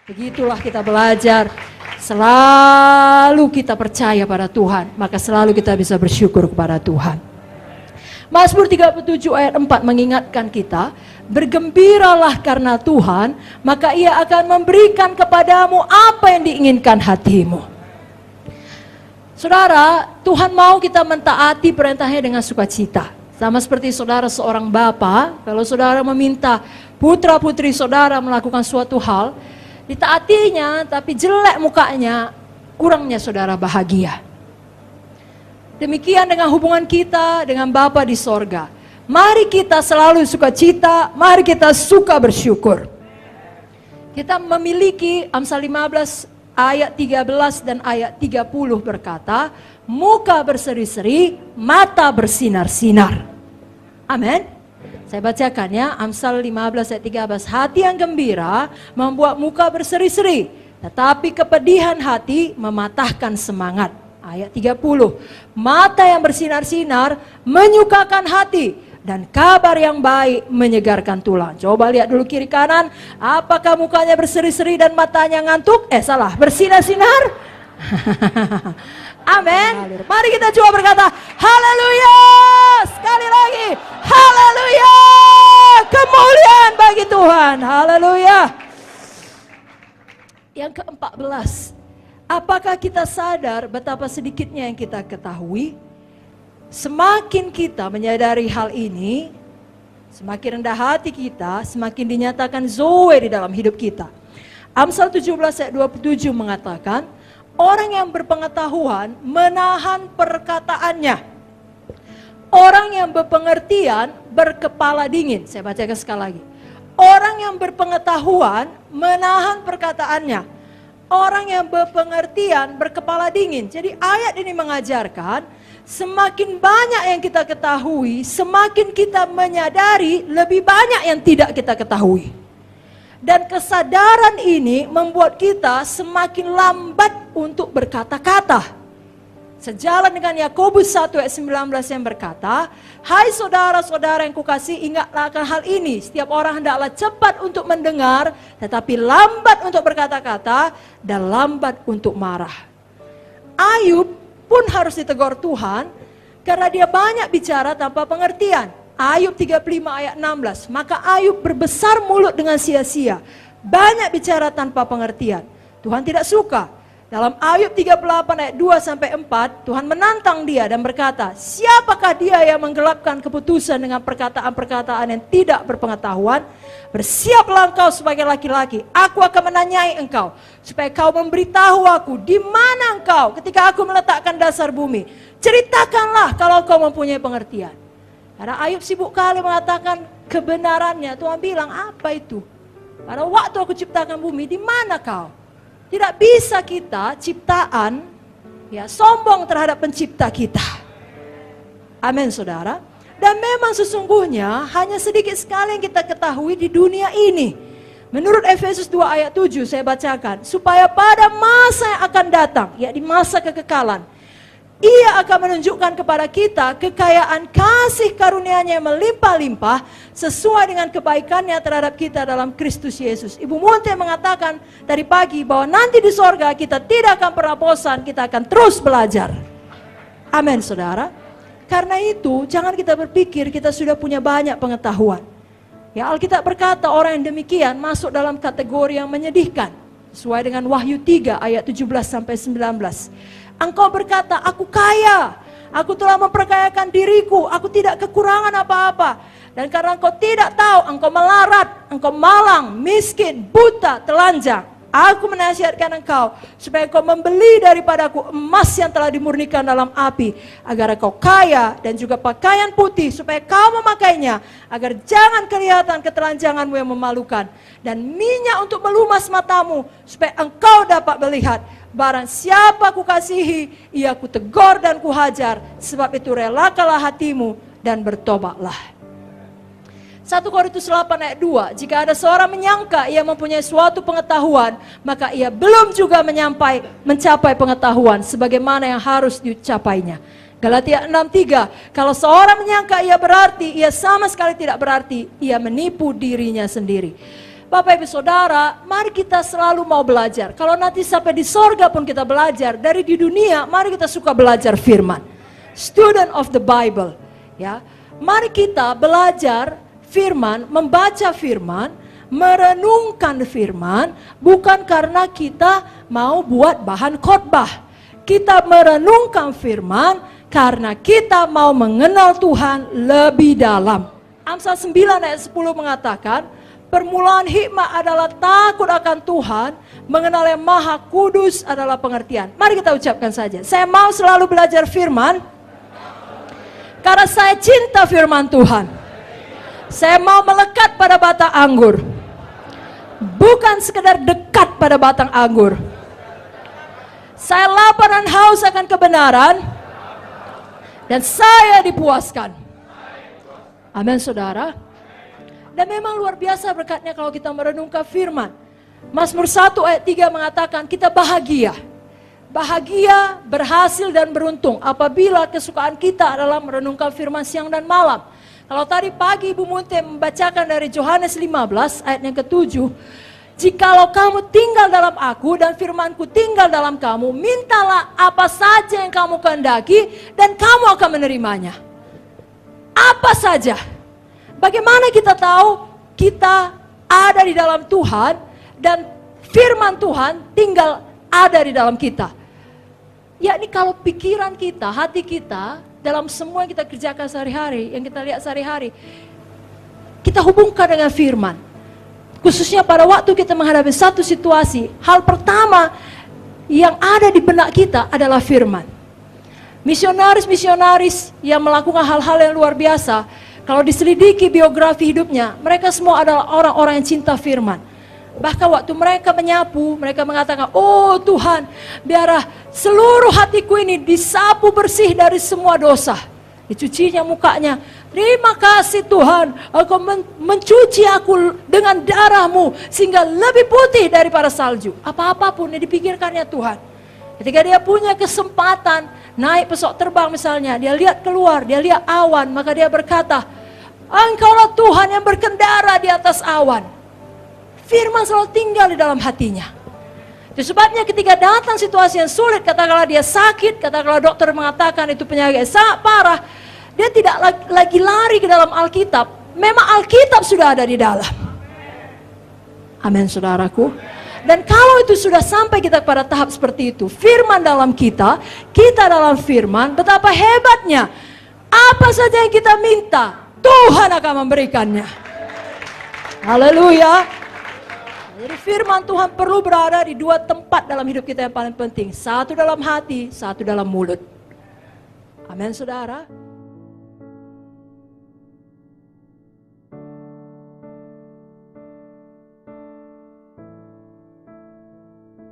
Begitulah kita belajar. Selalu kita percaya pada Tuhan, maka selalu kita bisa bersyukur kepada Tuhan. Mazmur 37 ayat 4 mengingatkan kita, bergembiralah karena Tuhan, maka Ia akan memberikan kepadamu apa yang diinginkan hatimu. Saudara, Tuhan mau kita mentaati perintahnya dengan sukacita. Sama seperti saudara seorang bapa, kalau saudara meminta putra putri saudara melakukan suatu hal, ditaatinya tapi jelek mukanya, kurangnya saudara bahagia. Demikian dengan hubungan kita dengan Bapa di sorga. Mari kita selalu sukacita, mari kita suka bersyukur. Kita memiliki Amsal 15 ayat 13 dan ayat 30 berkata, muka berseri-seri, mata bersinar-sinar. Amin. Saya bacakan ya, Amsal 15 ayat 13. Hati yang gembira membuat muka berseri-seri, tetapi kepedihan hati mematahkan semangat. Ayat 30. Mata yang bersinar-sinar menyukakan hati, dan kabar yang baik menyegarkan tulang. Coba lihat dulu kiri kanan, apakah mukanya berseri-seri dan matanya ngantuk? Salah, bersinar-sinar. Amin. Mari kita coba berkata, haleluya. Sekali lagi, haleluya. Kemuliaan bagi Tuhan, haleluya. Yang ke-14, apakah kita sadar betapa sedikitnya yang kita ketahui? Semakin kita menyadari hal ini, semakin rendah hati kita, semakin dinyatakan Zoe di dalam hidup kita. Amsal 17 ayat 27 mengatakan, orang yang berpengetahuan menahan perkataannya. Orang yang berpengertian berkepala dingin. Saya bacakan sekali lagi. Orang yang berpengetahuan menahan perkataannya. Orang yang berpengertian berkepala dingin. Jadi ayat ini mengajarkan, semakin banyak yang kita ketahui, semakin kita menyadari lebih banyak yang tidak kita ketahui. Dan kesadaran ini membuat kita semakin lambat untuk berkata-kata. Sejalan dengan Yakobus 1 ayat 19 yang berkata, hai saudara-saudara yang kukasihi, ingatlah akan hal ini. Setiap orang hendaklah cepat untuk mendengar, tetapi lambat untuk berkata-kata, dan lambat untuk marah. Ayub pun harus ditegur Tuhan, karena dia banyak bicara tanpa pengertian. Ayub 35 ayat 16, maka Ayub berbesar mulut dengan sia-sia, banyak bicara tanpa pengertian. Tuhan tidak suka. Dalam Ayub 38 ayat 2 sampai 4, Tuhan menantang dia dan berkata, siapakah dia yang menggelapkan keputusan dengan perkataan-perkataan yang tidak berpengetahuan? Bersiaplah engkau sebagai laki-laki, aku akan menanyai engkau, supaya kau memberitahu aku, di mana engkau ketika aku meletakkan dasar bumi. Ceritakanlah kalau kau mempunyai pengertian. Karena Ayub sibuk kali mengatakan kebenarannya, Tuhan bilang, apa itu? Pada waktu aku ciptakan bumi, di mana kau? Tidak bisa kita ciptaan sombong terhadap pencipta kita. Amin saudara. Dan memang sesungguhnya hanya sedikit sekali yang kita ketahui di dunia ini. Menurut Efesus 2 ayat 7 saya bacakan. Supaya pada masa yang akan datang, di masa kekekalan, Ia akan menunjukkan kepada kita kekayaan kasih karunia-Nya yang melimpah-limpah sesuai dengan kebaikannya terhadap kita dalam Kristus Yesus. Ibu Munte mengatakan tadi pagi bahwa nanti di sorga kita tidak akan pernah bosan, kita akan terus belajar. Amin saudara. Karena itu jangan kita berpikir kita sudah punya banyak pengetahuan. Alkitab berkata orang yang demikian masuk dalam kategori yang menyedihkan. Sesuai dengan Wahyu 3 ayat 17 sampai 19. Engkau berkata, aku kaya, aku telah memperkayakan diriku, aku tidak kekurangan apa-apa. Dan karena engkau tidak tahu, engkau melarat, engkau malang, miskin, buta, telanjang. Aku menasihatkan engkau, supaya engkau membeli daripadaku emas yang telah dimurnikan dalam api. Agar engkau kaya dan juga pakaian putih, supaya kau memakainya. Agar jangan kelihatan ketelanjanganmu yang memalukan. Dan minyak untuk melumas matamu, supaya engkau dapat melihat. Barang siapa kukasihi, ia kutegur dan kuhajar. Sebab itu relakalah hatimu dan bertobatlah. 1 Korintus 8 ayat 2. Jika ada seorang menyangka ia mempunyai suatu pengetahuan, maka ia belum juga mencapai pengetahuan sebagaimana yang harus dicapainya. Galatia 6:3. Kalau seorang menyangka ia berarti, ia sama sekali tidak berarti. Ia menipu dirinya sendiri. Bapak Ibu Saudara, mari kita selalu mau belajar. Kalau nanti sampai di sorga pun kita belajar, dari di dunia, mari kita suka belajar firman. Student of the Bible, ya. Mari kita belajar firman, membaca firman, merenungkan firman, bukan karena kita mau buat bahan khotbah. Kita merenungkan firman karena kita mau mengenal Tuhan lebih dalam. Amsal 9 ayat 10 mengatakan, permulaan hikmah adalah takut akan Tuhan, mengenal yang maha kudus adalah pengertian. Mari kita ucapkan saja, saya mau selalu belajar firman, karena saya cinta firman Tuhan. Saya mau melekat pada batang anggur, bukan sekedar dekat pada batang anggur. Saya lapar dan haus akan kebenaran, dan saya dipuaskan. Amin saudara. Dan memang luar biasa berkatnya kalau kita merenungkan firman. Mazmur 1 ayat 3 mengatakan kita bahagia. Bahagia, berhasil dan beruntung apabila kesukaan kita adalah merenungkan firman siang dan malam. Kalau tadi pagi Ibu Munte membacakan dari Yohanes 15 ayat yang ke-7. Jikalau kamu tinggal dalam aku dan firmanku tinggal dalam kamu, mintalah apa saja yang kamu kehendaki dan kamu akan menerimanya. Apa saja. Bagaimana kita tahu kita ada di dalam Tuhan dan firman Tuhan tinggal ada di dalam kita? Yakni kalau pikiran kita, hati kita, dalam semua yang kita kerjakan sehari-hari, yang kita lihat sehari-hari, kita hubungkan dengan firman. Khususnya pada waktu kita menghadapi satu situasi, hal pertama yang ada di benak kita adalah firman. Misionaris-misionaris yang melakukan hal-hal yang luar biasa, kalau diselidiki biografi hidupnya, mereka semua adalah orang-orang yang cinta firman. Bahkan waktu mereka menyapu, mereka mengatakan, oh Tuhan, biarlah seluruh hatiku ini disapu bersih dari semua dosa. Dicucinya mukanya, terima kasih Tuhan, Engkau mencuci aku dengan darah-Mu, sehingga lebih putih daripada salju. Apa-apapun yang dipikirkannya Tuhan. Ketika dia punya kesempatan naik pesawat terbang misalnya, dia lihat keluar, dia lihat awan, maka dia berkata, Engkaulah Tuhan yang berkendara di atas awan. Firman selalu tinggal di dalam hatinya. Itu sebabnya ketika datang situasi yang sulit, katakanlah dia sakit, katakanlah dokter mengatakan itu penyakit sangat parah, dia tidak lagi lari ke dalam Alkitab. Memang Alkitab sudah ada di dalam. Amin saudaraku. Dan kalau itu sudah sampai kita pada tahap seperti itu, firman dalam kita dalam firman, betapa hebatnya. Apa saja yang kita minta, Tuhan akan memberikannya. Haleluya. Jadi firman Tuhan perlu berada di dua tempat dalam hidup kita yang paling penting. Satu dalam hati, satu dalam mulut. Amin saudara.